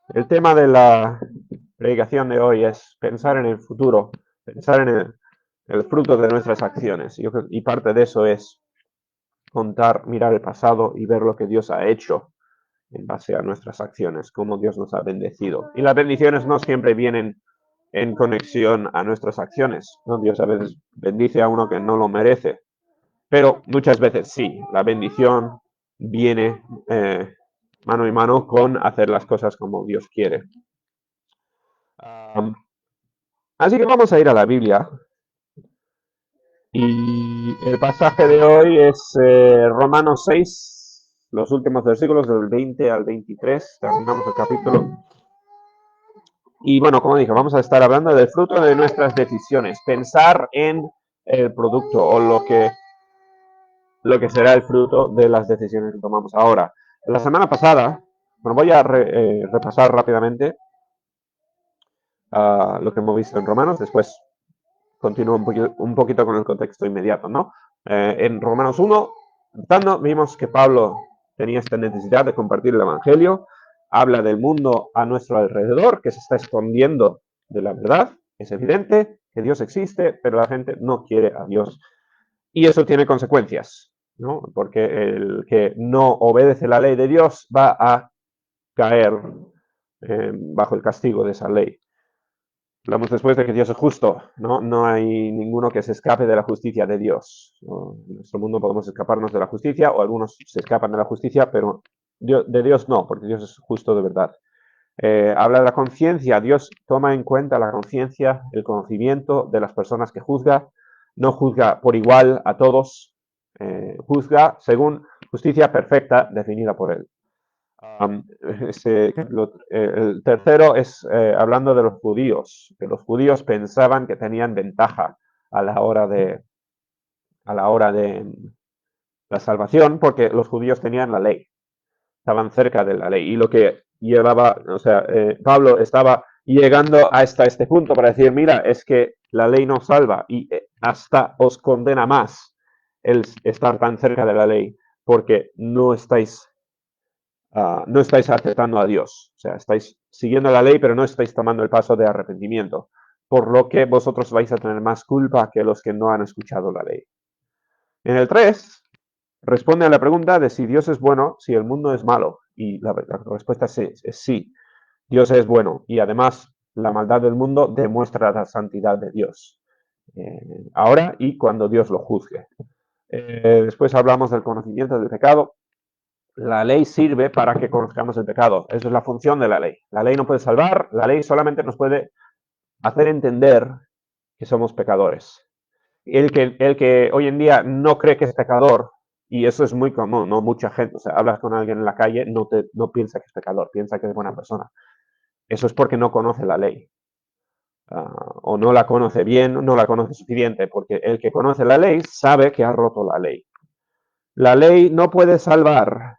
El tema de la predicación de hoy es pensar en el futuro, pensar en el fruto de nuestras acciones. Y parte de eso es contar, mirar el pasado y ver lo que Dios ha hecho en base a nuestras acciones, cómo Dios nos ha bendecido. Y las bendiciones no siempre vienen en conexión a nuestras acciones, ¿no? Dios a veces bendice a uno que no lo merece, pero muchas veces sí, la bendición viene mano en mano con hacer las cosas como Dios quiere. Um, Así que vamos a ir a la Biblia y el pasaje de hoy es Romanos 6, los últimos versículos del 20 al 23, terminamos el capítulo. Y bueno, como dije, vamos a estar hablando del fruto de nuestras decisiones, pensar en el producto o lo que será el fruto de las decisiones que tomamos ahora. La semana pasada, bueno, voy a repasar rápidamente lo que hemos visto en Romanos, después continúo un poquito con el contexto inmediato, ¿no? En Romanos 1, vimos que Pablo tenía esta necesidad de compartir el Evangelio, habla del mundo a nuestro alrededor, que se está escondiendo de la verdad, es evidente que Dios existe, pero la gente no quiere a Dios. Y eso tiene consecuencias, ¿no? Porque el que no obedece la ley de Dios va a caer bajo el castigo de esa ley. Hablamos después de que Dios es justo, ¿no? No hay ninguno que se escape de la justicia de Dios, ¿no? En nuestro mundo podemos escaparnos de la justicia, o algunos se escapan de la justicia, pero de Dios no, porque Dios es justo de verdad. Habla de la conciencia, Dios toma en cuenta la conciencia, el conocimiento de las personas que juzga, no juzga por igual a todos, juzga según justicia perfecta definida por él. Um, el tercero es hablando de los judíos, que los judíos pensaban que tenían ventaja a la hora a la hora de la salvación, porque los judíos tenían la ley, estaban cerca de la ley. Y lo que llevaba, o sea, Pablo estaba llegando hasta este punto para decir, mira, es que la ley no salva y hasta os condena más el estar tan cerca de la ley, porque no estáis aceptando a Dios. O sea, estáis siguiendo la ley, pero no estáis tomando el paso de arrepentimiento. Por lo que vosotros vais a tener más culpa que los que no han escuchado la ley. En el 3 responde a la pregunta de si Dios es bueno, si el mundo es malo. Y la respuesta es sí. Dios es bueno. Y además, la maldad del mundo demuestra la santidad de Dios. Ahora y cuando Dios lo juzgue. Después hablamos del conocimiento del pecado. La ley sirve para que conozcamos el pecado. Esa es la función de la ley. La ley no puede salvar, la ley solamente nos puede hacer entender que somos pecadores. El que hoy en día no cree que es pecador, y eso es muy común, ¿no? Mucha gente, o sea, hablas con alguien en la calle, no piensa que es pecador, piensa que es buena persona. Eso es porque no conoce la ley. O no la conoce bien, no la conoce suficiente, porque el que conoce la ley sabe que ha roto la ley. La ley no puede salvar,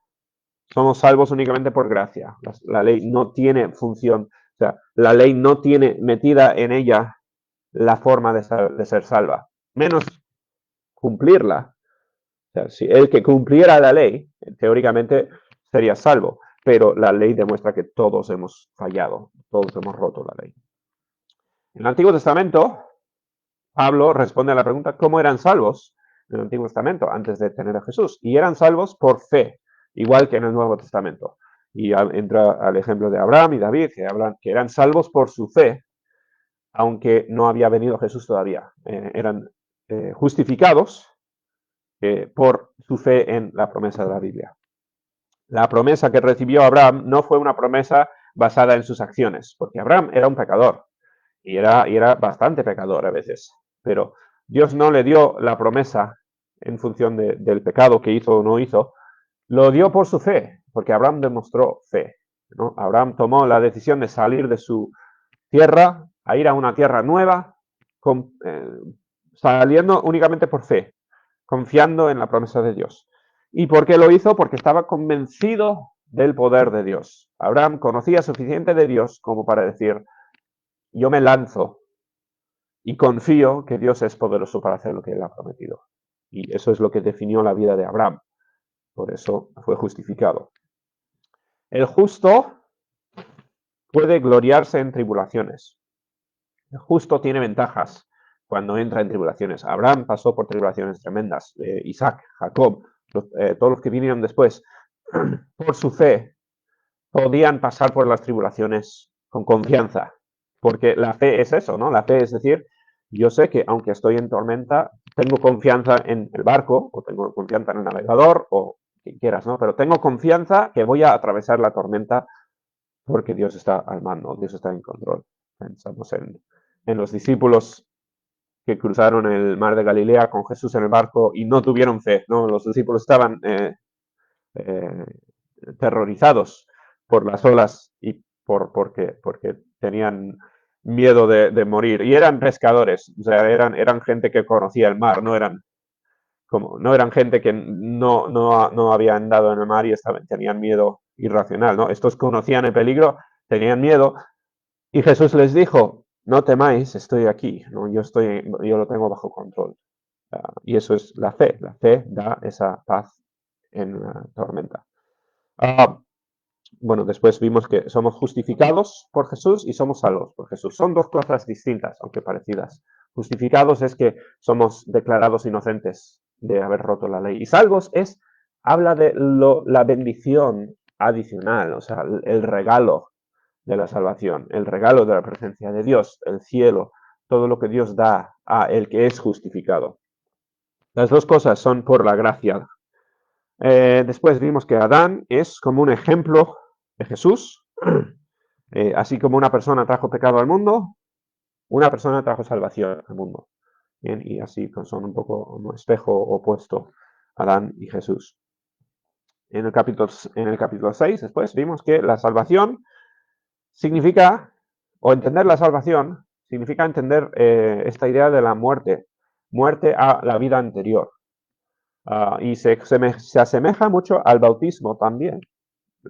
somos salvos únicamente por gracia. La ley no tiene función, o sea, la ley no tiene metida en ella la forma de ser salva, menos cumplirla. O sea, si el que cumpliera la ley, teóricamente sería salvo, pero la ley demuestra que todos hemos fallado, todos hemos roto la ley. En el Antiguo Testamento, Pablo responde a la pregunta, ¿cómo eran salvos en el Antiguo Testamento antes de tener a Jesús? Y eran salvos por fe, igual que en el Nuevo Testamento. Y entra al ejemplo de Abraham y David, que hablan que eran salvos por su fe, aunque no había venido Jesús todavía. Eran justificados por su fe en la promesa de la Biblia. La promesa que recibió Abraham no fue una promesa basada en sus acciones, porque Abraham era un pecador y era bastante pecador a veces, pero Dios no le dio la promesa en función del pecado que hizo o no hizo, lo dio por su fe, porque Abraham demostró fe, ¿no? Abraham tomó la decisión de salir de su tierra a ir a una tierra nueva, con, saliendo únicamente por fe, confiando en la promesa de Dios. ¿Y por qué lo hizo? Porque estaba convencido del poder de Dios. Abraham conocía suficiente de Dios como para decir, yo me lanzo y confío que Dios es poderoso para hacer lo que él ha prometido. Y eso es lo que definió la vida de Abraham. Por eso fue justificado. El justo puede gloriarse en tribulaciones. El justo tiene ventajas cuando entra en tribulaciones. Abraham pasó por tribulaciones tremendas. Isaac, Jacob, todos los que vinieron después, por su fe, podían pasar por las tribulaciones con confianza. Porque la fe es eso, ¿no? La fe es decir, yo sé que aunque estoy en tormenta, tengo confianza en el barco, o tengo confianza en el navegador, o quien quieras, ¿no? Pero tengo confianza que voy a atravesar la tormenta porque Dios está al mando, Dios está en control. Pensamos en los discípulos que cruzaron el mar de Galilea con Jesús en el barco y no tuvieron fe, ¿no? Los discípulos estaban eh, terrorizados por las olas y porque tenían miedo de morir. Y eran pescadores, o sea, eran gente que conocía el mar, no eran gente que no había andado en el mar y tenían miedo irracional, ¿no? Estos conocían el peligro, tenían miedo, y Jesús les dijo, no temáis, estoy aquí, ¿no? Yo lo tengo bajo control. Y eso es la fe da esa paz en la tormenta. Uh, bueno, después vimos que somos justificados por Jesús y somos salvos por Jesús. Son dos cosas distintas, aunque parecidas. Justificados es que somos declarados inocentes de haber roto la ley. Y salvos habla de la bendición adicional, o sea, el regalo de la salvación, el regalo de la presencia de Dios, el cielo, todo lo que Dios da a el que es justificado. Las dos cosas son por la gracia. Después vimos que Adán es como un ejemplo de Jesús. Así como una persona trajo pecado al mundo, una persona trajo salvación al mundo. Bien, y así son un poco un espejo opuesto, Adán y Jesús. En el capítulo 6, después, vimos que la salvación significa, o entender la salvación, significa entender esta idea de la muerte a la vida anterior. Y se asemeja mucho al bautismo también.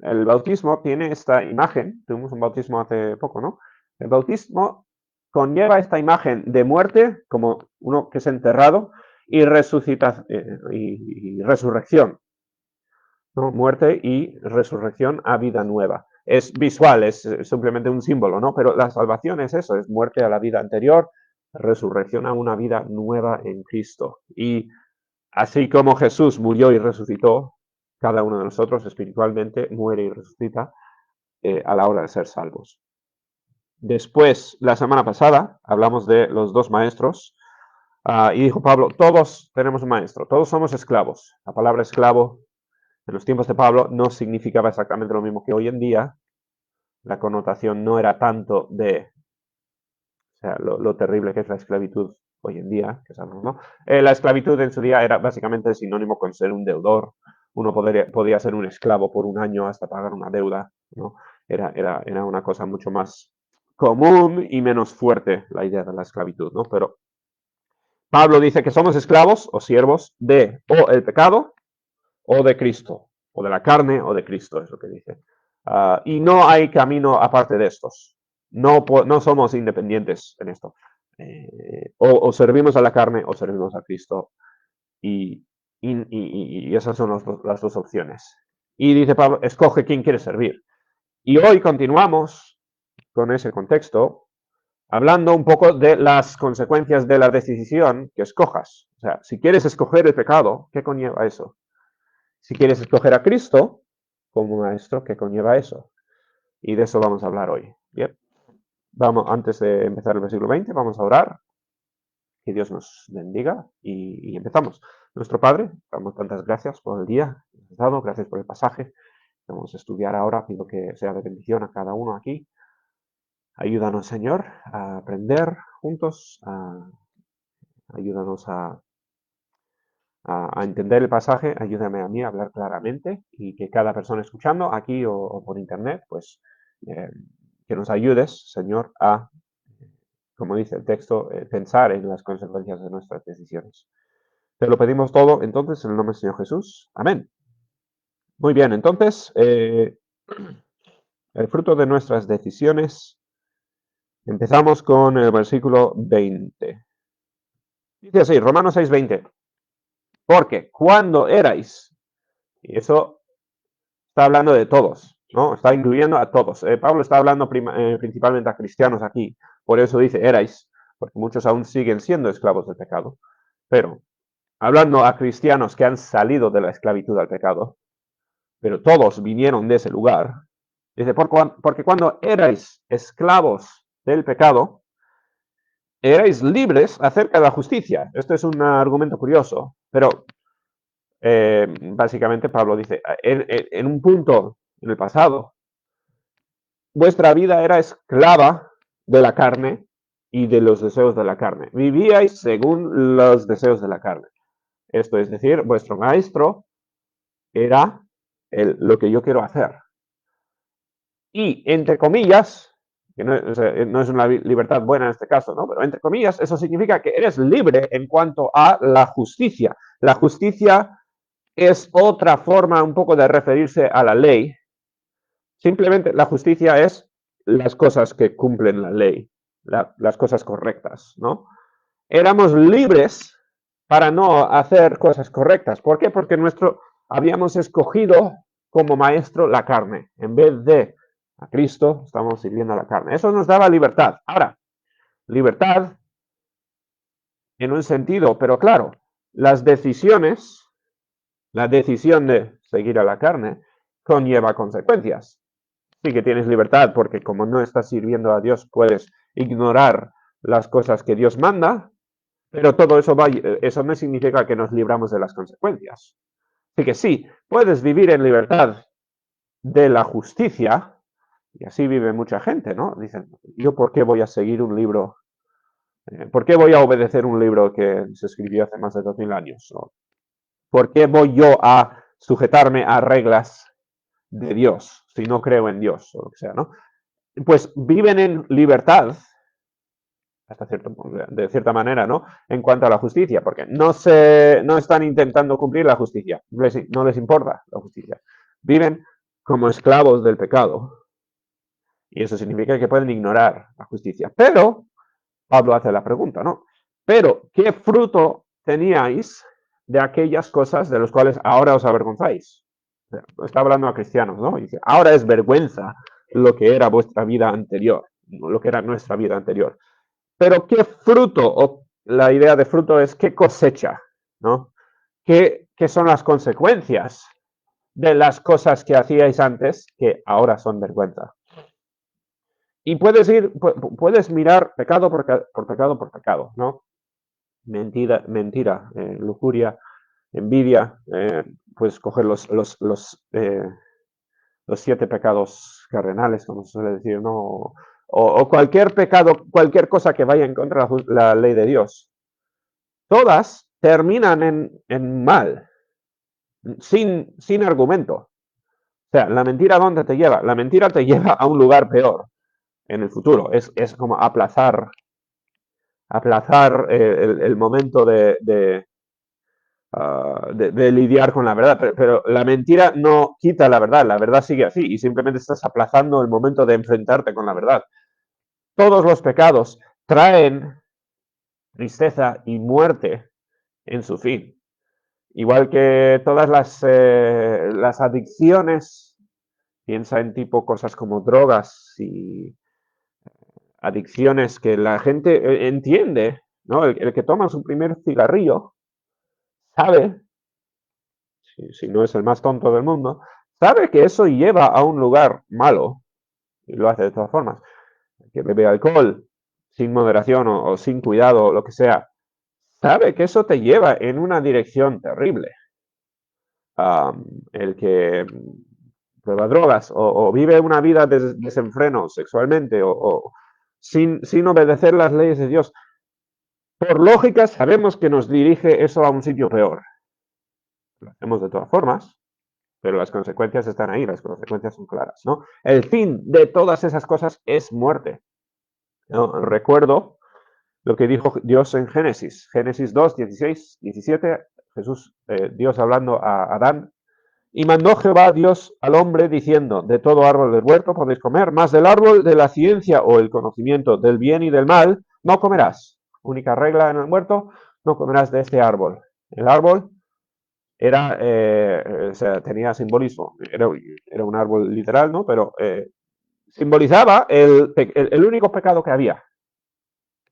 El bautismo tiene esta imagen, tuvimos un bautismo hace poco, ¿no? El bautismo conlleva esta imagen de muerte, como uno que es enterrado, y resurrección, ¿no? Muerte y resurrección a vida nueva. Es visual, es simplemente un símbolo, ¿no? Pero la salvación es eso, es muerte a la vida anterior, resurrección a una vida nueva en Cristo. Y así como Jesús murió y resucitó, cada uno de nosotros espiritualmente muere y resucita a la hora de ser salvos. Después, la semana pasada, hablamos de los dos maestros y dijo Pablo, todos tenemos un maestro, todos somos esclavos. La palabra esclavo en los tiempos de Pablo no significaba exactamente lo mismo que hoy en día. La connotación no era tanto de lo terrible que es la esclavitud hoy en día, que sabemos, ¿no? La esclavitud en su día era básicamente sinónimo con ser un deudor. Uno podía ser un esclavo por un año hasta pagar una deuda, ¿no? Era una cosa mucho más común y menos fuerte la idea de la esclavitud, ¿no? Pero Pablo dice que somos esclavos o siervos de o el pecado o de Cristo, o de la carne o de Cristo, es lo que dice. Y no hay camino aparte de estos. No somos independientes en esto. O servimos a la carne o servimos a Cristo. Y esas son las dos opciones. Y dice Pablo, escoge quién quieres servir. Y hoy continuamos con ese contexto, hablando un poco de las consecuencias de la decisión que escojas. O sea, si quieres escoger el pecado, ¿qué conlleva eso? Si quieres escoger a Cristo como maestro, ¿qué conlleva eso? Y de eso vamos a hablar hoy. Bien. Antes de empezar el versículo 20, vamos a orar. Que Dios nos bendiga y empezamos. Nuestro Padre, damos tantas gracias por el día que nos has dado, gracias por el pasaje. Vamos a estudiar ahora, pido que sea de bendición a cada uno aquí. Ayúdanos, Señor, a aprender juntos, ayúdanos a entender el pasaje, ayúdame a mí a hablar claramente y que cada persona escuchando aquí o por internet, pues que nos ayudes, Señor, a, como dice el texto, pensar en las consecuencias de nuestras decisiones. Te lo pedimos todo entonces en el nombre del Señor Jesús. Amén. Muy bien, entonces, el fruto de nuestras decisiones, empezamos con el versículo 20. Dice así, Romanos 6:20. Porque cuando erais, y eso está hablando de todos, ¿no? Está incluyendo a todos. Pablo está hablando principalmente a cristianos aquí. Por eso dice erais, porque muchos aún siguen siendo esclavos del pecado. Pero hablando a cristianos que han salido de la esclavitud al pecado, pero todos vinieron de ese lugar, dice, porque cuando erais esclavos del pecado, erais libres acerca de la justicia. Esto es un argumento curioso, pero básicamente Pablo dice, en un punto en el pasado, vuestra vida era esclava de la carne y de los deseos de la carne. Vivíais según los deseos de la carne. Esto es decir, vuestro maestro era lo que yo quiero hacer. Y, entre comillas, que no, o sea, no es una libertad buena en este caso, ¿no? Pero entre comillas, eso significa que eres libre en cuanto a la justicia. La justicia es otra forma un poco de referirse a la ley. Simplemente la justicia es las cosas que cumplen la ley, las cosas correctas, ¿no? Éramos libres para no hacer cosas correctas. ¿Por qué? Porque habíamos escogido como maestro la carne. En vez de a Cristo, estamos sirviendo a la carne. Eso nos daba libertad. Ahora, libertad en un sentido, pero claro, las decisiones, la decisión de seguir a la carne, conlleva consecuencias. Sí que tienes libertad porque como no estás sirviendo a Dios, puedes ignorar las cosas que Dios manda, pero todo eso, eso no significa que nos libramos de las consecuencias. Así que sí, puedes vivir en libertad de la justicia, y así vive mucha gente, ¿no? Dicen, ¿yo por qué voy a seguir un libro? ¿Por qué voy a obedecer un libro que se escribió hace más de 2000 años? ¿No? ¿Por qué voy yo a sujetarme a reglas de Dios si no creo en Dios? O lo que sea, ¿no? Pues viven en libertad, hasta de cierta manera, ¿no? En cuanto a la justicia, porque no están intentando cumplir la justicia, no les importa la justicia. Viven como esclavos del pecado. Y eso significa que pueden ignorar la justicia. Pero, Pablo hace la pregunta, ¿no? Pero, ¿qué fruto teníais de aquellas cosas de las cuales ahora os avergonzáis? Está hablando a cristianos, ¿no? Y dice, ahora es vergüenza lo que era vuestra vida anterior, lo que era nuestra vida anterior. Pero ¿qué fruto? O la idea de fruto es qué cosecha, ¿no? ¿Qué son las consecuencias de las cosas que hacíais antes que ahora son vergüenza? Y puedes mirar pecado por pecado por pecado, ¿no? Mentira, lujuria, envidia, puedes coger los 7 pecados cardenales, como se suele decir, ¿no? O cualquier pecado, cualquier cosa que vaya en contra de la ley de Dios. Todas terminan en mal, sin argumento. O sea, la mentira, ¿dónde te lleva? La mentira te lleva a un lugar peor en el futuro. Es como aplazar el momento de lidiar con la verdad. Pero la mentira no quita la verdad sigue así y simplemente estás aplazando el momento de enfrentarte con la verdad. Todos los pecados traen tristeza y muerte en su fin. Igual que todas las adicciones, piensa en tipo cosas como drogas y adicciones que la gente entiende, ¿no? El que toma su primer cigarrillo sabe, si no es el más tonto del mundo, sabe que eso lleva a un lugar malo y lo hace de todas formas. El que bebe alcohol sin moderación o sin cuidado o lo que sea, sabe que eso te lleva en una dirección terrible. El que prueba drogas o vive una vida de desenfreno sexualmente o sin obedecer las leyes de Dios, por lógica sabemos que nos dirige eso a un sitio peor. Lo hacemos de todas formas, pero las consecuencias están ahí, las consecuencias son claras, ¿no? El fin de todas esas cosas es muerte, ¿no? Recuerdo lo que dijo Dios en Génesis 2, 16, 17, Dios hablando a Adán. Y mandó Jehová Dios al hombre diciendo, de todo árbol del huerto podéis comer, mas del árbol de la ciencia o el conocimiento del bien y del mal no comerás. Única regla en el huerto, no comerás de este árbol. El árbol o sea, tenía simbolismo. Era un árbol literal, ¿no? Pero simbolizaba el único pecado que había.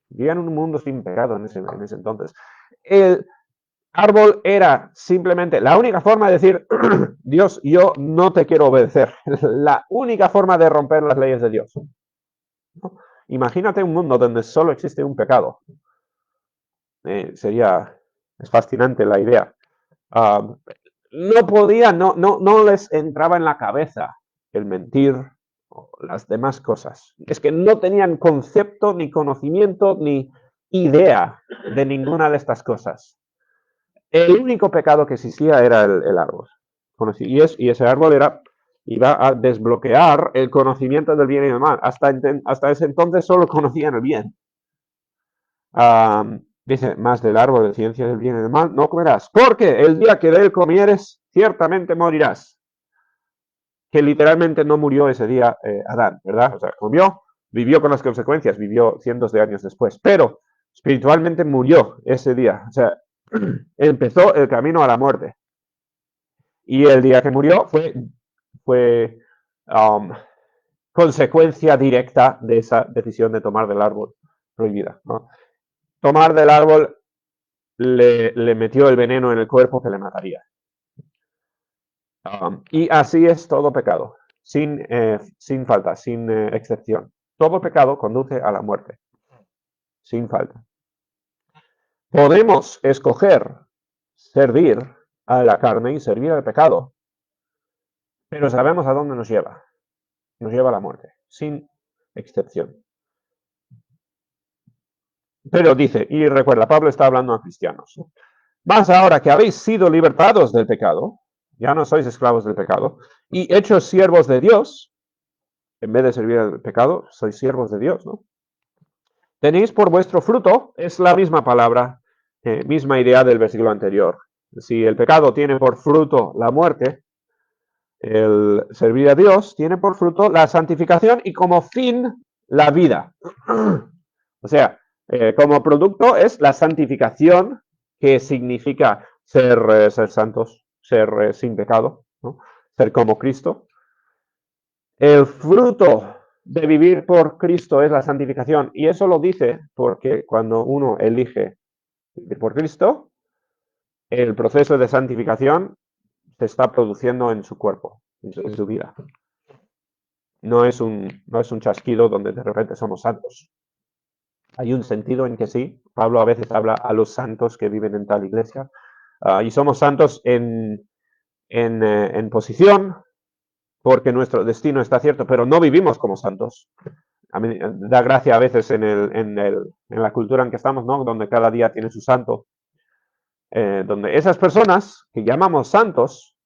Vivía en un mundo sin pecado en ese entonces. El árbol era simplemente la única forma de decir, Dios, yo no te quiero obedecer. La única forma de romper las leyes de Dios. ¿No? Imagínate un mundo donde solo existe un pecado. Es fascinante la idea. No podía, no les entraba en la cabeza el mentir o las demás cosas. Es que no tenían concepto, ni conocimiento, ni idea de ninguna de estas cosas. El único pecado que existía era el árbol. Y ese árbol iba a desbloquear el conocimiento del bien y del mal. Hasta ese entonces solo conocían el bien. Dice, más del árbol de ciencia del bien y del mal no comerás, porque el día que de él comieres, ciertamente morirás. Que literalmente no murió ese día Adán, ¿verdad? O sea, comió, vivió con las consecuencias, vivió cientos de años después, pero espiritualmente murió ese día. O sea, empezó el camino a la muerte. Y el día que murió fue consecuencia directa de esa decisión de tomar del árbol prohibida, ¿no? Tomar del árbol le metió el veneno en el cuerpo que le mataría. Y así es todo pecado, sin falta, sin excepción. Todo pecado conduce a la muerte, sin falta. Podemos escoger servir a la carne y servir al pecado, pero sabemos a dónde nos lleva. Nos lleva a la muerte, sin excepción. Pero dice, y recuerda, Pablo está hablando a cristianos, ¿no? Más ahora que habéis sido libertados del pecado, ya no sois esclavos del pecado, y hechos siervos de Dios, en vez de servir al pecado, sois siervos de Dios, ¿no? Tenéis por vuestro fruto, es la misma palabra, misma idea del versículo anterior. Si el pecado tiene por fruto la muerte, el servir a Dios tiene por fruto la santificación y como fin la vida. O sea, como producto es la santificación, que significa ser santos, ser sin pecado, ¿no? Ser como Cristo. El fruto de vivir por Cristo es la santificación. Y eso lo dice porque cuando uno elige vivir por Cristo, el proceso de santificación se está produciendo en su cuerpo, en su vida. No es un chasquido donde de repente somos santos. Hay un sentido en que sí. Pablo a veces habla a los santos que viven en tal iglesia. Y somos santos en posición, porque nuestro destino está cierto, pero no vivimos como santos. A mí da gracia a veces en la cultura en que estamos, ¿no? Donde cada día tiene su santo. Donde esas personas que llamamos santos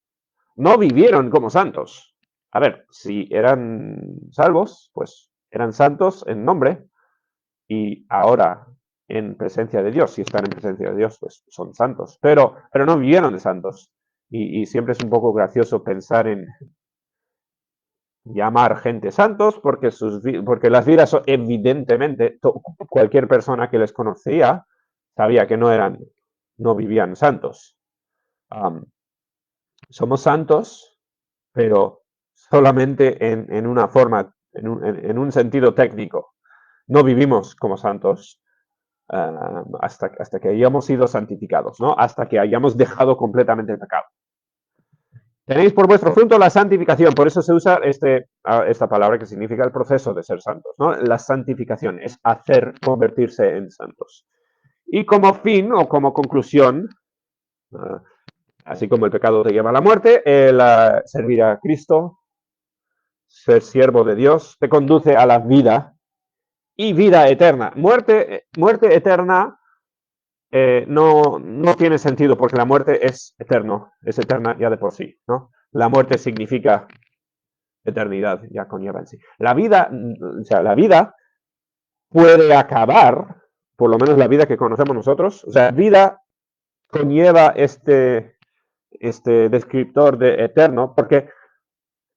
no vivieron como santos. A ver, si eran salvos, pues eran santos en nombre, y ahora en presencia de Dios, si están en presencia de Dios, pues son santos, pero no vivieron de santos. Y siempre es un poco gracioso pensar en llamar gente santos porque las vidas, evidentemente, cualquier persona que les conocía sabía que no vivían santos. Somos santos, pero solamente en una forma, en un sentido técnico. No vivimos como santos hasta que hayamos sido santificados, ¿no? Hasta que hayamos dejado completamente el pecado. Tenéis por vuestro fruto la santificación, por eso se usa esta palabra que significa el proceso de ser santos, ¿no? La santificación es convertirse en santos. Y como fin o como conclusión, así como el pecado te lleva a la muerte, servir a Cristo, ser siervo de Dios, te conduce a la vida y vida eterna. Muerte eterna no tiene sentido porque la muerte es eterna ya de por sí, ¿no? La muerte significa eternidad, ya conlleva en sí. La vida puede acabar, por lo menos la vida que conocemos nosotros, o sea, vida conlleva este descriptor de eterno porque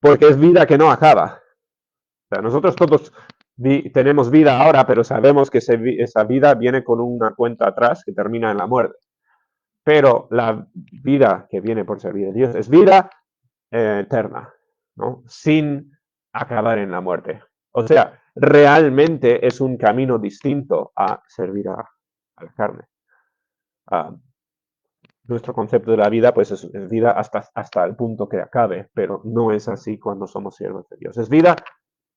es vida que no acaba. O sea, nosotros todos tenemos vida ahora, pero sabemos que esa vida viene con una cuenta atrás que termina en la muerte. pero la vida que viene por servir a Dios es vida eterna, ¿no? Sin acabar en la muerte. O sea, realmente es un camino distinto a servir a la carne. Nuestro concepto de la vida, pues es vida hasta el punto que acabe, pero no es así cuando somos siervos de Dios. Es vida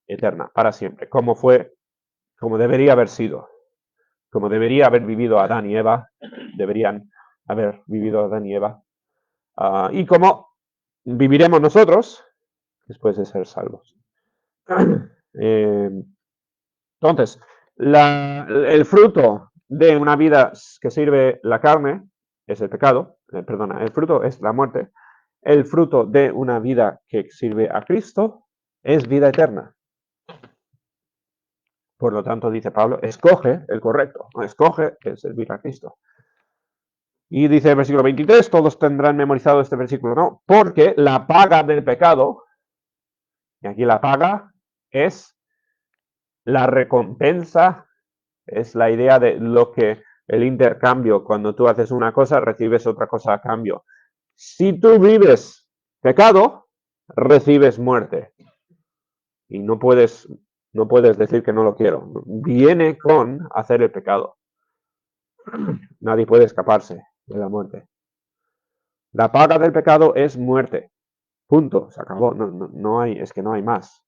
eterna, para siempre, como debería haber sido, como debería haber vivido Adán y Eva, deberían haber vivido Adán y Eva, y como viviremos nosotros después de ser salvos. Entonces, el fruto de una vida que sirve la carne es el pecado, perdona, el fruto es la muerte. El fruto de una vida que sirve a Cristo es vida eterna. Por lo tanto, dice Pablo, escoge el correcto, no escoge el servir a Cristo. Y dice el versículo 23, todos tendrán memorizado este versículo, ¿no? Porque la paga del pecado, y aquí la paga es la recompensa, es la idea de lo que el intercambio, cuando tú haces una cosa, recibes otra cosa a cambio. Si tú vives pecado, recibes muerte. Y no puedes decir que no lo quiero. Viene con hacer el pecado. Nadie puede escaparse de la muerte. La paga del pecado es muerte. Punto. Se acabó. No hay, es que no hay más.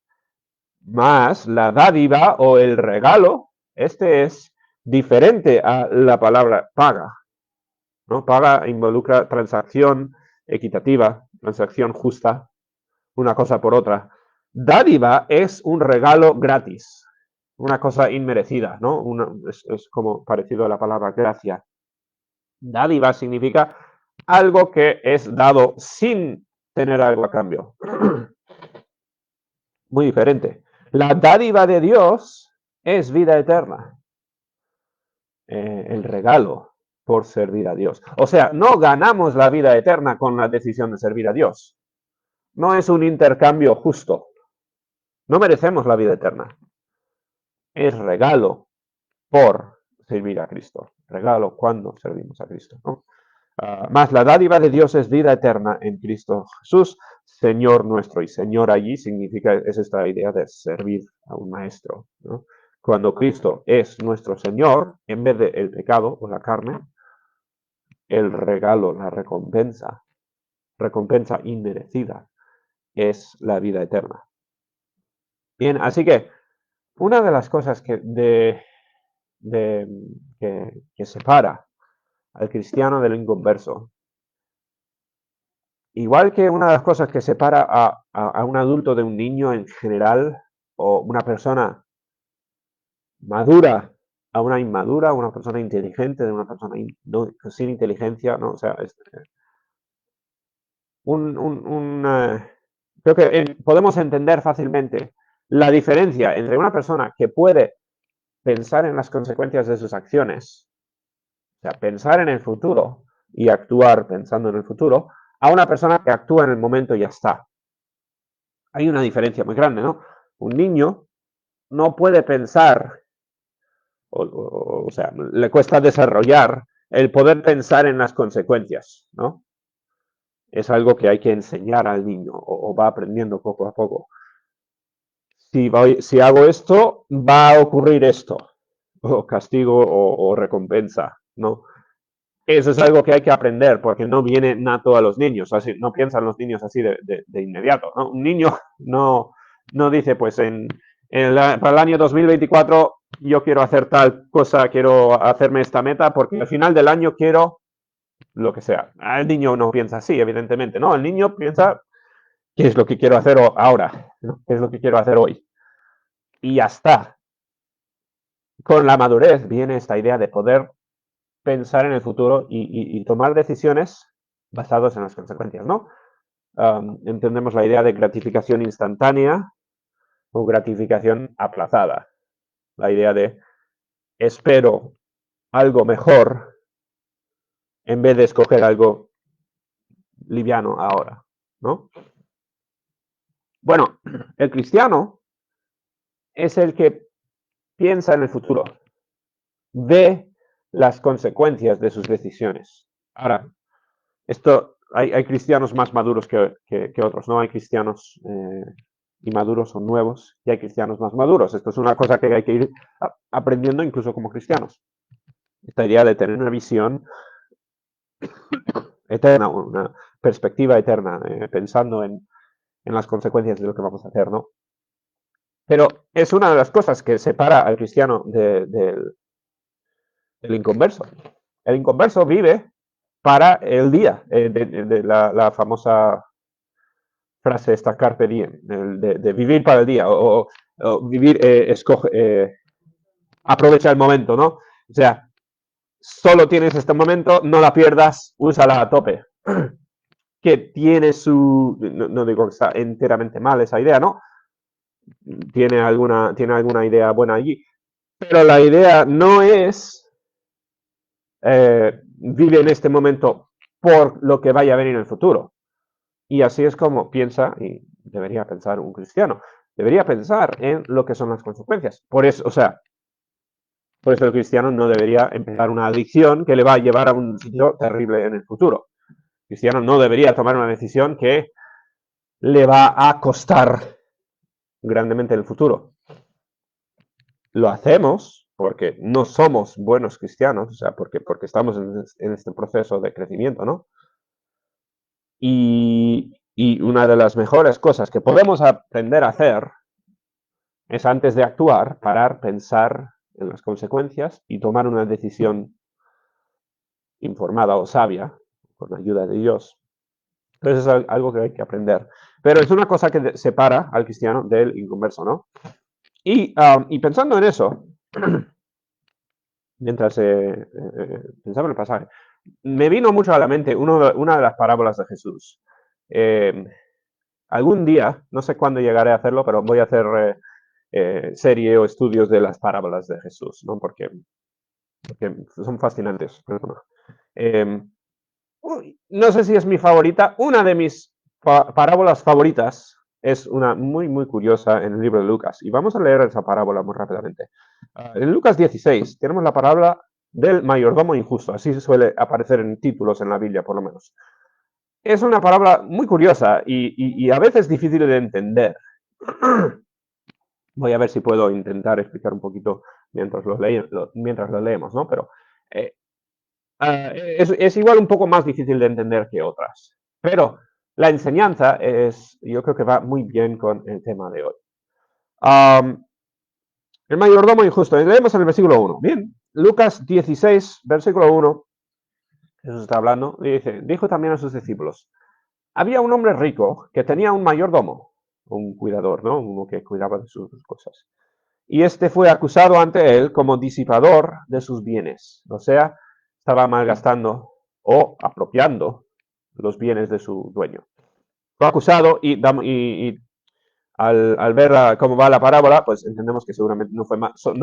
Más la dádiva o el regalo, este es diferente a la palabra paga, ¿no? Paga involucra transacción equitativa, transacción justa, una cosa por otra. Dádiva es un regalo gratis, una cosa inmerecida, ¿no? Es como parecido a la palabra gracia. Dádiva significa algo que es dado sin tener algo a cambio. Muy diferente. La dádiva de Dios es vida eterna. El regalo por servir a Dios. O sea, no ganamos la vida eterna con la decisión de servir a Dios. No es un intercambio justo. No merecemos la vida eterna. Es regalo por servir a Cristo. Regalo cuando servimos a Cristo, ¿no? Más la dádiva de Dios es vida eterna en Cristo Jesús, Señor nuestro. Y Señor allí significa, es esta idea de servir a un maestro, ¿no? Cuando Cristo es nuestro Señor, en vez de el pecado o la carne, el regalo, la recompensa inmerecida, es la vida eterna. Bien, así que una de las cosas que separa al cristiano del inconverso, igual que una de las cosas que separa a un adulto de un niño en general, o una persona madura a una inmadura, una persona inteligente de una persona sin inteligencia, ¿no? O sea, creo que podemos entender fácilmente la diferencia entre una persona que puede pensar en las consecuencias de sus acciones, o sea, pensar en el futuro y actuar pensando en el futuro, a una persona que actúa en el momento y ya está. Hay una diferencia muy grande, ¿no? Un niño no puede pensar, o sea, le cuesta desarrollar el poder pensar en las consecuencias, ¿no? Es algo que hay que enseñar al niño o va aprendiendo poco a poco. Si hago esto, va a ocurrir esto, o castigo o recompensa, ¿no? Eso es algo que hay que aprender porque no viene nato a los niños, así, no piensan los niños así de inmediato, ¿no? Un niño no dice, pues para el año 2024 yo quiero hacer tal cosa, quiero hacerme esta meta porque al final del año quiero lo que sea. El niño no piensa así, evidentemente, ¿no? El niño piensa, ¿qué es lo que quiero hacer ahora? ¿No? ¿Qué es lo que quiero hacer hoy? Y ya está. Con la madurez viene esta idea de poder pensar en el futuro y tomar decisiones basadas en las consecuencias, ¿no? Entendemos la idea de gratificación instantánea o gratificación aplazada. La idea de espero algo mejor en vez de escoger algo liviano ahora, ¿no? Bueno, el cristiano es el que piensa en el futuro, ve las consecuencias de sus decisiones Ahora, hay cristianos más maduros que otros, ¿no? Hay cristianos inmaduros o nuevos y hay cristianos más maduros. Esto es una cosa que hay que ir aprendiendo incluso como cristianos. Esta idea de tener una visión eterna, una perspectiva eterna, pensando en las consecuencias de lo que vamos a hacer, ¿no? Pero es una de las cosas que separa al cristiano del inconverso. El inconverso vive para el día, de la famosa frase esta carpe diem, de vivir para el día, o vivir, aprovecha el momento, ¿no? O sea, solo tienes este momento, no la pierdas, úsala a tope. Que tiene no digo que está enteramente mal esa idea, ¿no? Tiene alguna idea buena allí, pero la idea no es vive en este momento por lo que vaya a venir en el futuro. Y así es como piensa y debería pensar un cristiano. Debería pensar en lo que son las consecuencias. Por eso, o sea, por eso el cristiano no debería empezar una adicción que le va a llevar a un sitio terrible en el futuro. El cristiano no debería tomar una decisión que le va a costar grandemente en el futuro. Lo hacemos porque no somos buenos cristianos, o sea, porque estamos en este proceso de crecimiento, ¿no? Y una de las mejores cosas que podemos aprender a hacer es antes de actuar, parar, pensar en las consecuencias y tomar una decisión informada o sabia, con la ayuda de Dios. Entonces es algo que hay que aprender. Pero es una cosa que separa al cristiano del inconverso, ¿no? Y pensando en eso, mientras pensaba en el pasaje, me vino mucho a la mente una de las parábolas de Jesús. Algún día, no sé cuándo llegaré a hacerlo, pero voy a hacer serie o estudios de las parábolas de Jesús, ¿no? Porque son fascinantes. No sé si es mi favorita. Una de mis parábolas favoritas es una muy, muy curiosa en el libro de Lucas. Y vamos a leer esa parábola muy rápidamente. En Lucas 16 tenemos la parábola del mayordomo injusto. Así se suele aparecer en títulos en la Biblia, por lo menos. Es una parábola muy curiosa y a veces difícil de entender. Voy a ver si puedo intentar explicar un poquito mientras lo leemos, ¿no? Pero es igual un poco más difícil de entender que otras. Pero la enseñanza yo creo que va muy bien con el tema de hoy. El mayordomo injusto. Leemos en el versículo 1. Bien, Lucas 16, versículo 1. Jesús está hablando. Dijo también a sus discípulos: había un hombre rico que tenía un mayordomo, un cuidador, ¿no? Uno que cuidaba de sus cosas. Y este fue acusado ante él como disipador de sus bienes. O sea, estaba malgastando o apropiando los bienes de su dueño. Fue acusado y al ver cómo va la parábola, pues entendemos que seguramente no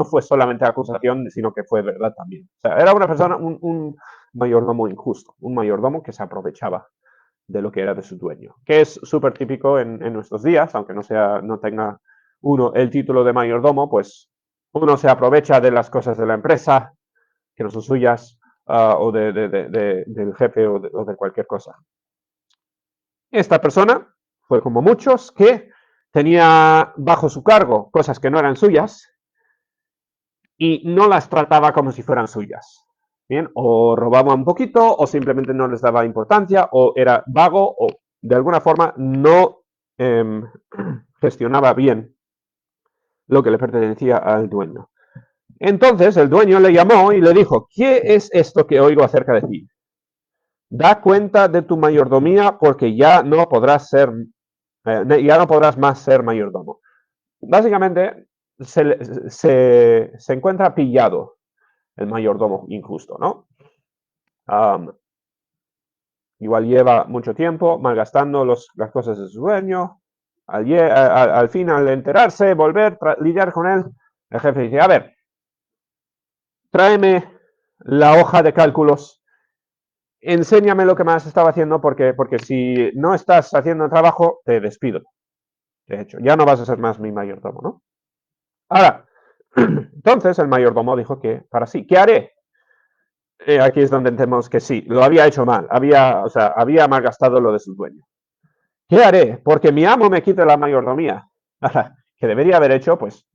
fue solamente acusación, sino que fue verdad también. O sea, era una persona, un mayordomo injusto, un mayordomo que se aprovechaba de lo que era de su dueño, que es súper típico en nuestros días, aunque no tenga uno el título de mayordomo, pues uno se aprovecha de las cosas de la empresa, que no son suyas, o del jefe o de cualquier cosa. Esta persona fue como muchos que tenía bajo su cargo cosas que no eran suyas y no las trataba como si fueran suyas. Bien, o robaba un poquito, o simplemente no les daba importancia, o era vago, o de alguna forma no gestionaba bien lo que le pertenecía al dueño. Entonces el dueño le llamó y le dijo: ¿qué es esto que oigo acerca de ti? Da cuenta de tu mayordomía, porque ya no podrás más ser mayordomo. Básicamente se encuentra pillado el mayordomo injusto, ¿no? Igual lleva mucho tiempo malgastando las cosas de su dueño. Al fin, al enterarse, volver, lidiar con él, el jefe dice: a ver, tráeme la hoja de cálculos, enséñame lo que más estaba haciendo, porque si no estás haciendo el trabajo, te despido. De hecho, ya no vas a ser más mi mayordomo, ¿no? Ahora, entonces el mayordomo dijo que para sí, ¿qué haré? Aquí es donde entendemos que sí, lo había hecho mal, había malgastado lo de su dueño. ¿Qué haré? Porque mi amo me quite la mayordomía. Que debería haber hecho, pues,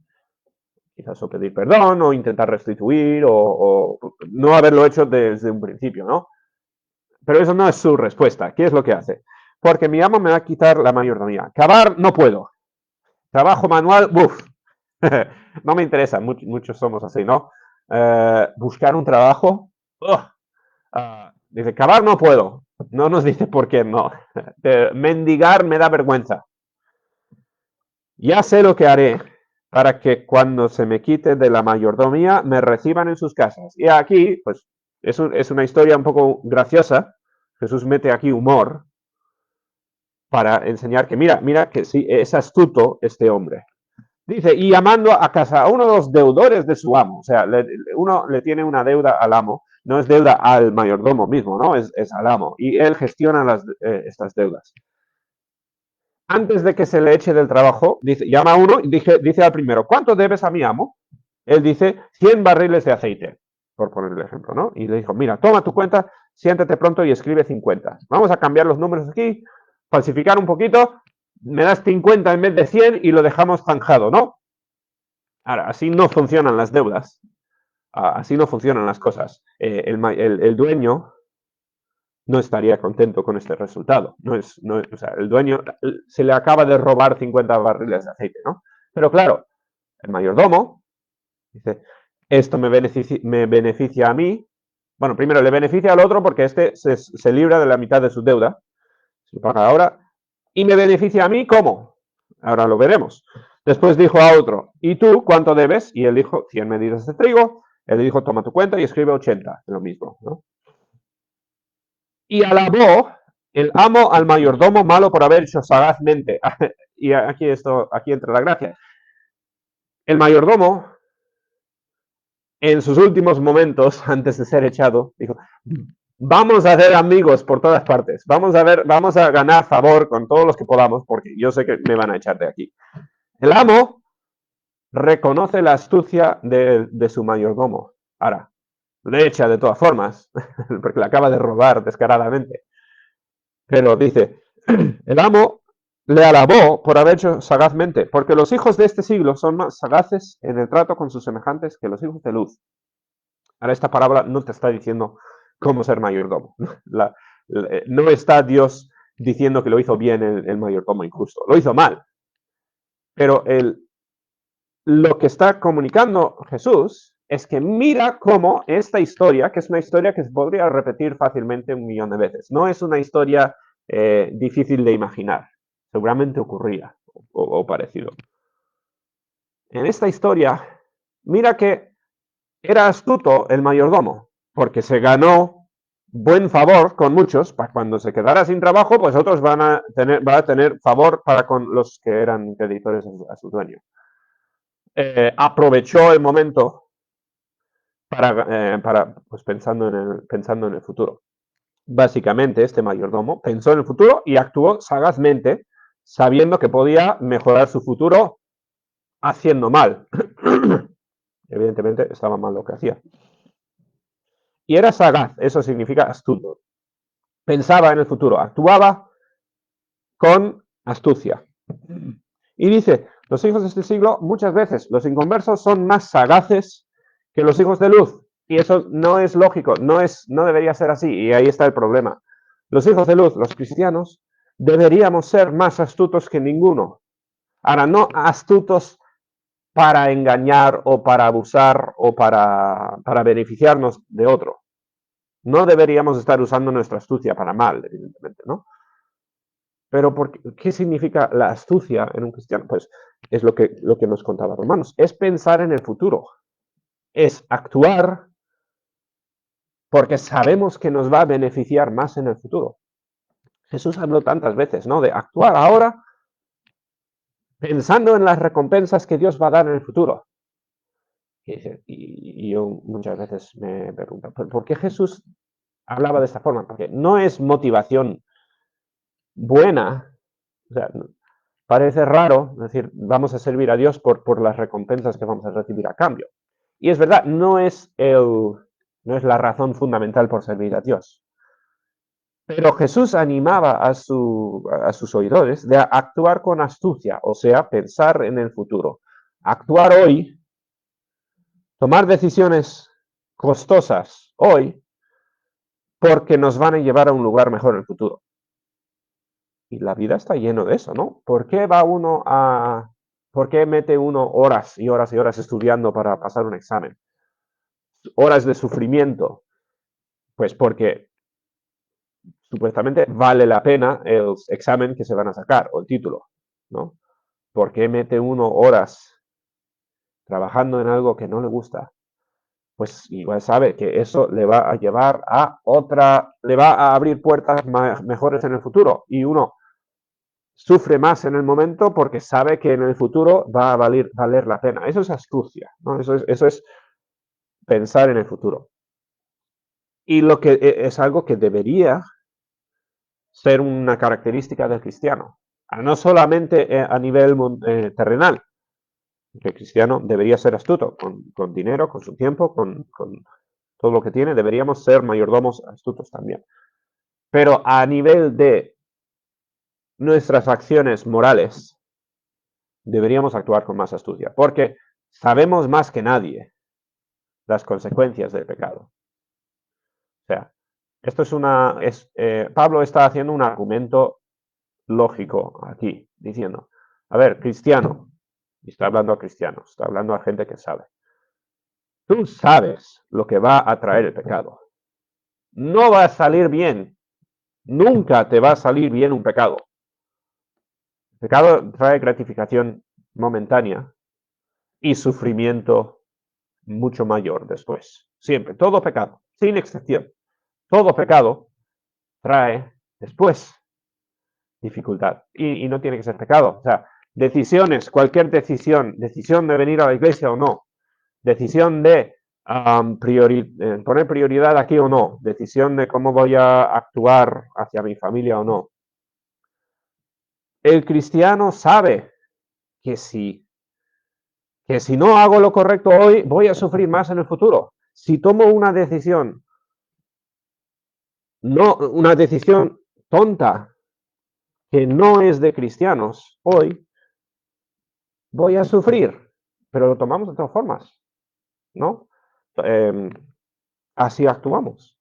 quizás o pedir perdón, o intentar restituir, o no haberlo hecho desde un principio, ¿no? Pero eso no es su respuesta. ¿Qué es lo que hace? Porque mi amo me va a quitar la mayordomía. Cavar no puedo. Trabajo manual, uff, no me interesa. Muchos somos así, ¿no? Buscar un trabajo, dice, cavar no puedo. No nos dice por qué no. Mendigar me da vergüenza. Ya sé lo que haré para que cuando se me quite de la mayordomía me reciban en sus casas. Y aquí, pues, es una historia un poco graciosa. Jesús mete aquí humor para enseñar que mira que sí, es astuto este hombre. Dice, y llamando a casa a uno de los deudores de su amo, o sea, uno le tiene una deuda al amo, no es deuda al mayordomo mismo, ¿no? Es al amo, y él gestiona estas deudas. Antes de que se le eche del trabajo, dice, llama a uno y dice al primero, ¿cuánto debes a mi amo? Él dice, 100 barriles de aceite, por poner el ejemplo, ¿no? Y le dijo, mira, toma tu cuenta, siéntate pronto y escribe 50. Vamos a cambiar los números aquí, falsificar un poquito, me das 50 en vez de 100 y lo dejamos zanjado, ¿no? Ahora, así no funcionan las deudas, así no funcionan las cosas. El dueño no estaría contento con este resultado. O sea, el dueño se le acaba de robar 50 barriles de aceite, ¿no? Pero claro, el mayordomo dice, esto me beneficia a mí. Bueno, primero le beneficia al otro porque este se libra de la mitad de su deuda, se paga ahora, y me beneficia a mí, ¿cómo? Ahora lo veremos. Después dijo a otro, ¿y tú cuánto debes? Y él dijo, 100 medidas de trigo. Él le dijo, toma tu cuenta y escribe 80, lo mismo, ¿no? Y alabó el amo al mayordomo malo por haber hecho sagazmente. Y aquí entra la gracia. El mayordomo, en sus últimos momentos, antes de ser echado, dijo, vamos a ser amigos por todas partes. Vamos a ganar favor con todos los que podamos, porque yo sé que me van a echar de aquí. El amo reconoce la astucia de su mayordomo. Ahora, le echa de todas formas, porque le acaba de robar descaradamente. Pero dice, el amo le alabó por haber hecho sagazmente, porque los hijos de este siglo son más sagaces en el trato con sus semejantes que los hijos de luz. Ahora, esta parábola no te está diciendo cómo ser mayordomo. No está Dios diciendo que lo hizo bien el mayordomo injusto. Lo hizo mal. Pero lo que está comunicando Jesús es que mira cómo esta historia, que es una historia que se podría repetir fácilmente 1.000.000 de veces, no es una historia difícil de imaginar, seguramente ocurría o parecido. En esta historia, mira que era astuto el mayordomo, porque se ganó buen favor con muchos, para cuando se quedara sin trabajo, pues otros van a tener favor para con los que eran creditores a su dueño. Aprovechó el momento pues pensando en el futuro. Básicamente, este mayordomo pensó en el futuro y actuó sagazmente, sabiendo que podía mejorar su futuro haciendo mal. Evidentemente, estaba mal lo que hacía. Y era sagaz, eso significa astuto. Pensaba en el futuro, actuaba con astucia. Y dice, los hijos de este siglo, muchas veces, los inconversos son más sagaces que los hijos de luz. Y eso no es lógico, no debería ser así. Y ahí está el problema. Los hijos de luz, los cristianos, deberíamos ser más astutos que ninguno. Ahora, no astutos para engañar o para abusar o para beneficiarnos de otro. No deberíamos estar usando nuestra astucia para mal, evidentemente, ¿no? Pero ¿qué significa la astucia en un cristiano? Pues es lo que nos contaba Romanos. Es pensar en el futuro. Es actuar porque sabemos que nos va a beneficiar más en el futuro. Jesús habló tantas veces, ¿no? De actuar ahora pensando en las recompensas que Dios va a dar en el futuro. Y yo muchas veces me pregunto, ¿por qué Jesús hablaba de esta forma? Porque no es motivación buena. O sea, parece raro decir, vamos a servir a Dios por las recompensas que vamos a recibir a cambio. Y es verdad, no es no es la razón fundamental por servir a Dios. Pero Jesús animaba a sus oidores de actuar con astucia, o sea, pensar en el futuro. Actuar hoy, tomar decisiones costosas hoy, porque nos van a llevar a un lugar mejor en el futuro. Y la vida está lleno de eso, ¿no? ¿Por qué mete uno horas y horas y horas estudiando para pasar un examen? Horas de sufrimiento. Pues porque supuestamente vale la pena el examen que se van a sacar o el título, ¿no? ¿Por qué mete uno horas trabajando en algo que no le gusta? Pues igual sabe que eso le va a llevar a le va a abrir puertas mejores en el futuro. Y uno sufre más en el momento porque sabe que en el futuro va a valer la pena. Eso es astucia, ¿no? Eso es pensar en el futuro. Y lo que es algo que debería ser una característica del cristiano, no solamente a nivel terrenal, que el cristiano debería ser astuto con dinero, con su tiempo, con todo lo que tiene, deberíamos ser mayordomos astutos también. Pero a nivel de nuestras acciones morales, deberíamos actuar con más astucia, porque sabemos más que nadie las consecuencias del pecado. O sea, esto Pablo está haciendo un argumento lógico aquí, diciendo, a ver, cristiano, y está hablando a cristianos, está hablando a gente que sabe. Tú sabes lo que va a traer el pecado. No va a salir bien. Nunca te va a salir bien un pecado. El pecado trae gratificación momentánea y sufrimiento mucho mayor después. Siempre, todo pecado, sin excepción. Todo pecado trae después dificultad. Y no tiene que ser pecado. O sea, decisiones, cualquier decisión de venir a la iglesia o no, decisión de poner prioridad aquí o no, decisión de cómo voy a actuar hacia mi familia o no. El cristiano sabe que si no hago lo correcto hoy, voy a sufrir más en el futuro. Si tomo una decisión tonta que no es de cristianos hoy, voy a sufrir, pero lo tomamos de todas formas, ¿no? Así actuamos.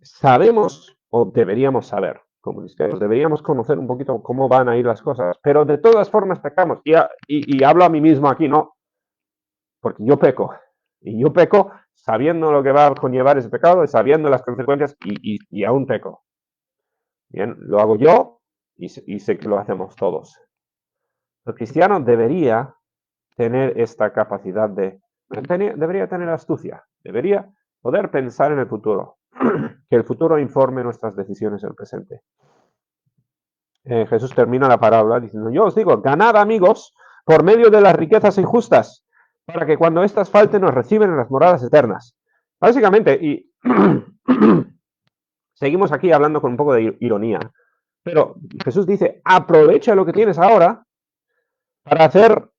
Sabemos, o deberíamos saber, como cristianos, deberíamos conocer un poquito cómo van a ir las cosas, pero de todas formas pecamos. Y hablo a mí mismo aquí, ¿no? Porque yo peco. Y yo peco sabiendo lo que va a conllevar ese pecado, y sabiendo las consecuencias, y aún peco. Bien, lo hago yo y sé que lo hacemos todos. El cristiano debería tener esta capacidad debería tener astucia, debería poder pensar en el futuro, que el futuro informe nuestras decisiones en el presente. Jesús termina la parábola diciendo, yo os digo, ganad amigos por medio de las riquezas injustas, para que cuando éstas falten nos reciben en las moradas eternas. Básicamente, y seguimos aquí hablando con un poco de ironía, pero Jesús dice, aprovecha lo que tienes ahora para hacer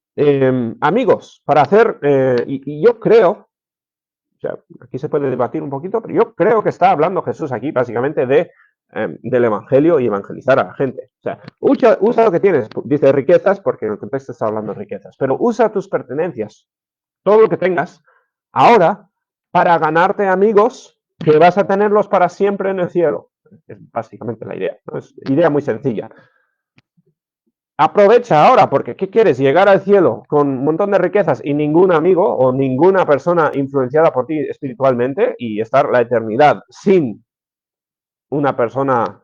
amigos, para hacer, y yo creo, o sea, aquí se puede debatir un poquito, pero yo creo que está hablando Jesús aquí básicamente del evangelio y evangelizar a la gente. O sea, usa lo que tienes, dice riquezas, porque en el contexto está hablando de riquezas, pero usa tus pertenencias, todo lo que tengas, ahora, para ganarte amigos que vas a tenerlos para siempre en el cielo. Es básicamente la idea, ¿no? Es idea muy sencilla. Aprovecha ahora, porque ¿qué quieres? Llegar al cielo con un montón de riquezas y ningún amigo o ninguna persona influenciada por ti espiritualmente y estar la eternidad sin una persona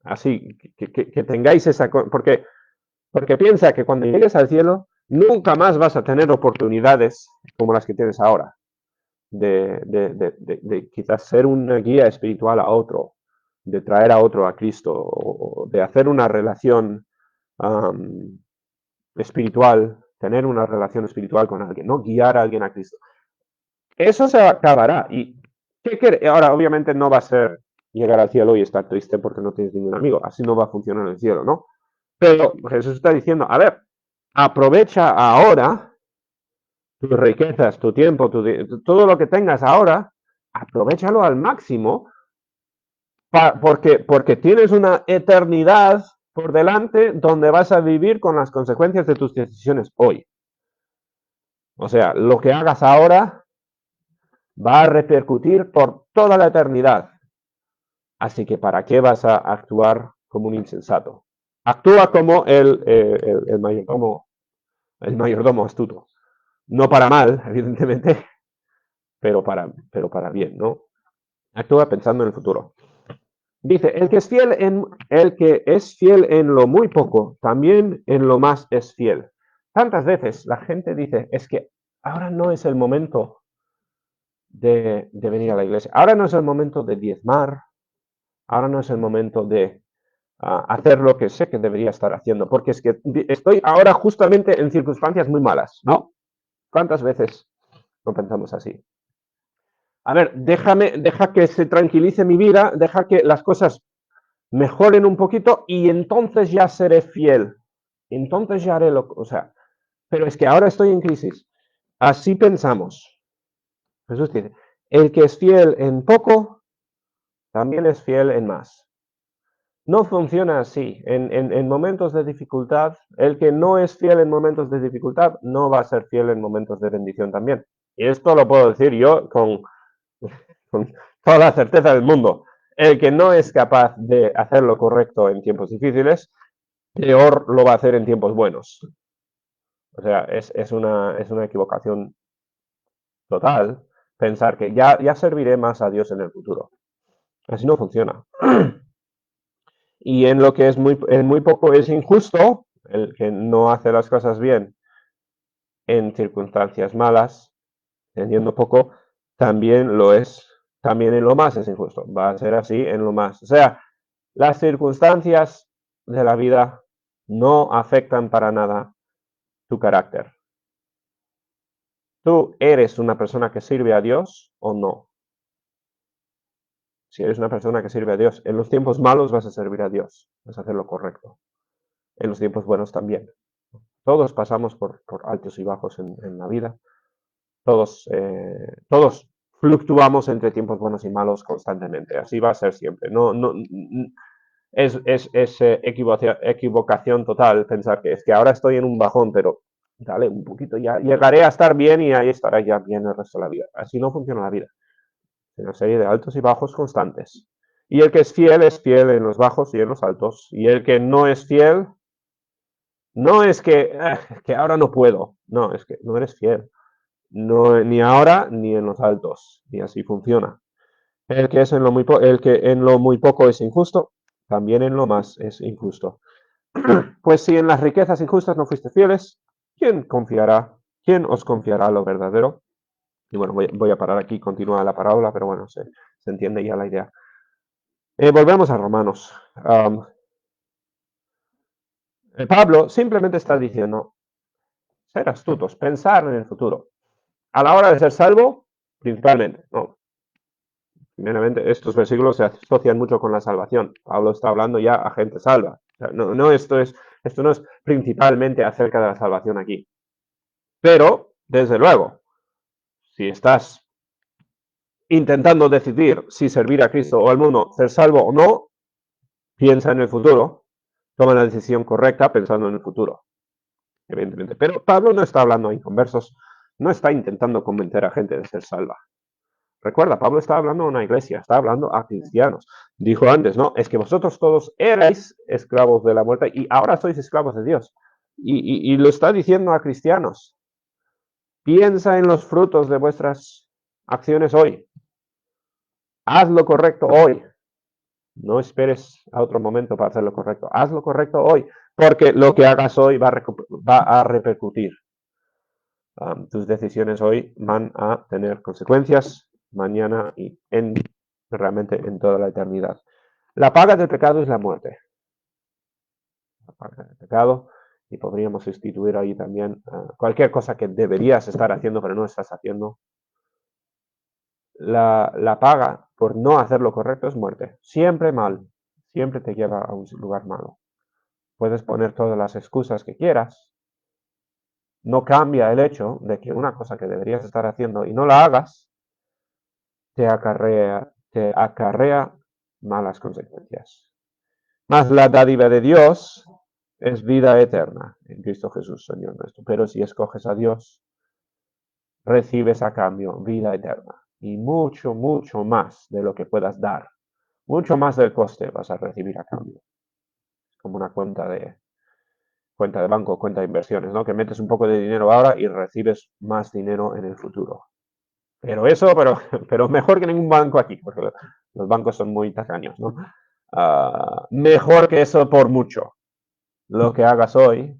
así, que tengáis esa... Porque piensa que cuando llegues al cielo nunca más vas a tener oportunidades como las que tienes ahora, de quizás ser una guía espiritual a otro, de traer a otro a Cristo, o de hacer una relación espiritual, tener una relación espiritual con alguien, ¿no? Guiar a alguien a Cristo. Eso se acabará. ¿Y qué quiere? Ahora, obviamente, no va a ser llegar al cielo y estar triste porque no tienes ningún amigo. Así no va a funcionar el cielo, ¿no? Pero Jesús está diciendo, a ver, aprovecha ahora tus riquezas, tu tiempo, todo lo que tengas ahora aprovéchalo al máximo porque tienes una eternidad por delante donde vas a vivir con las consecuencias de tus decisiones hoy. O sea, lo que hagas ahora va a repercutir por toda la eternidad. Así que ¿para qué vas a actuar como un insensato? Actúa como el mayordomo astuto. No para mal, evidentemente, pero para bien, ¿no? Actúa pensando en el futuro. Dice, el que es fiel en lo muy poco, también en lo más es fiel. Tantas veces la gente dice, es que ahora no es el momento de venir a la iglesia, ahora no es el momento de diezmar, ahora no es el momento de hacer lo que sé que debería estar haciendo, porque es que estoy ahora justamente en circunstancias muy malas, ¿no? ¿Cuántas veces no pensamos así? A ver, deja que se tranquilice mi vida, deja que las cosas mejoren un poquito y entonces ya seré fiel. Entonces ya haré lo, o sea, pero es que ahora estoy en crisis. Así pensamos. Jesús dice, el que es fiel en poco, también es fiel en más. No funciona así. En momentos de dificultad, el que no es fiel en momentos de dificultad no va a ser fiel en momentos de bendición también. Y esto lo puedo decir yo con toda la certeza del mundo. El que no es capaz de hacer lo correcto en tiempos difíciles, peor lo va a hacer en tiempos buenos. O sea, es una equivocación total pensar que ya serviré más a Dios en el futuro. Así no funciona. Y en lo que es muy poco es injusto, el que no hace las cosas bien en circunstancias malas, teniendo poco, también lo es, también en lo más es injusto. Va a ser así en lo más. O sea, las circunstancias de la vida no afectan para nada tu carácter. ¿Tú eres una persona que sirve a Dios o no? Si eres una persona que sirve a Dios, en los tiempos malos vas a servir a Dios, vas a hacer lo correcto. En los tiempos buenos también. Todos pasamos por altos y bajos en la vida. Todos fluctuamos entre tiempos buenos y malos constantemente. Así va a ser siempre. Es equivocación total pensar que es que ahora estoy en un bajón, pero dale un poquito, ya llegaré a estar bien y ahí estará ya bien el resto de la vida. Así no funciona la vida. Es una serie de altos y bajos constantes. Y el que es fiel en los bajos y en los altos. Y el que no es fiel, no es que ahora no puedo. No, es que no eres fiel. No, ni ahora ni en los altos. Y así funciona. El que en lo muy poco es injusto, también en lo más es injusto. Pues si en las riquezas injustas no fuiste fieles, ¿quién confiará? ¿Quién os confiará lo verdadero? Y bueno, voy a parar aquí, continúa la parábola, pero bueno, se entiende ya la idea. Volvemos a Romanos. Pablo simplemente está diciendo, ser astutos, pensar en el futuro. A la hora de ser salvo, principalmente, no. Primeramente, estos versículos se asocian mucho con la salvación. Pablo está hablando ya a gente salva. O sea, esto no es principalmente acerca de la salvación aquí. Pero, desde luego, si estás intentando decidir si servir a Cristo o al mundo, ser salvo o no, piensa en el futuro, toma la decisión correcta pensando en el futuro, evidentemente. Pero Pablo no está hablando a inconversos, no está intentando convencer a gente de ser salva. Recuerda, Pablo está hablando a una iglesia, está hablando a cristianos. Dijo antes, no, es que vosotros todos erais esclavos de la muerte y ahora sois esclavos de Dios. Y lo está diciendo a cristianos. Piensa en los frutos de vuestras acciones hoy. Haz lo correcto hoy. No esperes a otro momento para hacer lo correcto. Haz lo correcto hoy, porque lo que hagas hoy va a repercutir. Tus decisiones hoy van a tener consecuencias mañana y realmente en toda la eternidad. La paga del pecado es la muerte. La paga del pecado, y podríamos sustituir ahí también cualquier cosa que deberías estar haciendo pero no estás haciendo. La paga por no hacer lo correcto es muerte. Siempre mal. Siempre te lleva a un lugar malo. Puedes poner todas las excusas que quieras. No cambia el hecho de que una cosa que deberías estar haciendo y no la hagas, te acarrea malas consecuencias. Mas la dádiva de Dios es vida eterna en Cristo Jesús, Señor nuestro. Pero si escoges a Dios, recibes a cambio vida eterna y mucho, mucho más de lo que puedas dar. Mucho más del coste vas a recibir a cambio. Como una cuenta de banco, cuenta de inversiones, ¿no? Que metes un poco de dinero ahora y recibes más dinero en el futuro. Pero mejor que ningún banco aquí, porque los bancos son muy tacaños, ¿no? Mejor que eso por mucho. Lo que hagas hoy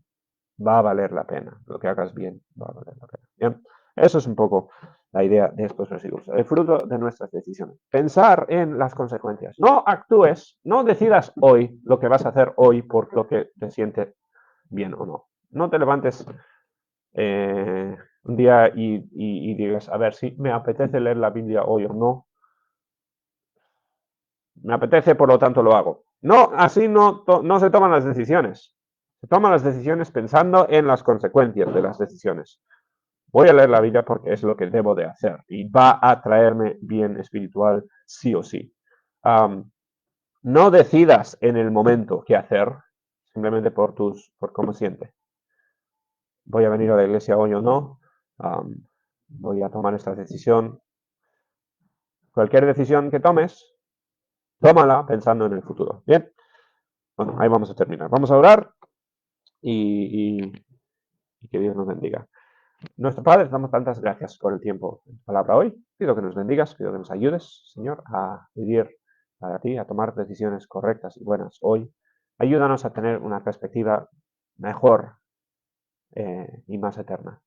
va a valer la pena. Lo que hagas bien va a valer la pena. Bien, eso es un poco la idea de estos versículos. El fruto de nuestras decisiones. Pensar en las consecuencias. No actúes, no decidas hoy lo que vas a hacer hoy por lo que te siente bien o no. No te levantes un día y digas, a ver si me apetece leer la Biblia hoy o no. Me apetece, por lo tanto lo hago. No, así no se toman las decisiones. Se toman las decisiones pensando en las consecuencias de las decisiones. Voy a leer la Biblia porque es lo que debo de hacer y va a traerme bien espiritual sí o sí. No decidas en el momento qué hacer, simplemente por cómo sientes. Voy a venir a la iglesia hoy o no. Voy a tomar esta decisión. Cualquier decisión que tomes, tómala pensando en el futuro. Bien, bueno, ahí vamos a terminar. Vamos a orar y que Dios nos bendiga. Nuestro Padre, damos tantas gracias por el tiempo de tu palabra hoy. Pido que nos bendigas, pido que nos ayudes, Señor, a vivir para ti, a tomar decisiones correctas y buenas hoy. Ayúdanos a tener una perspectiva mejor y más eterna.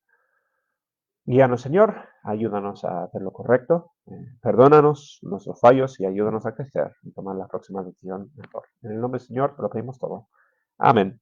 Guíanos, Señor, ayúdanos a hacer lo correcto, perdónanos nuestros fallos y ayúdanos a crecer y tomar la próxima decisión mejor. En el nombre del Señor te lo pedimos todo. Amén.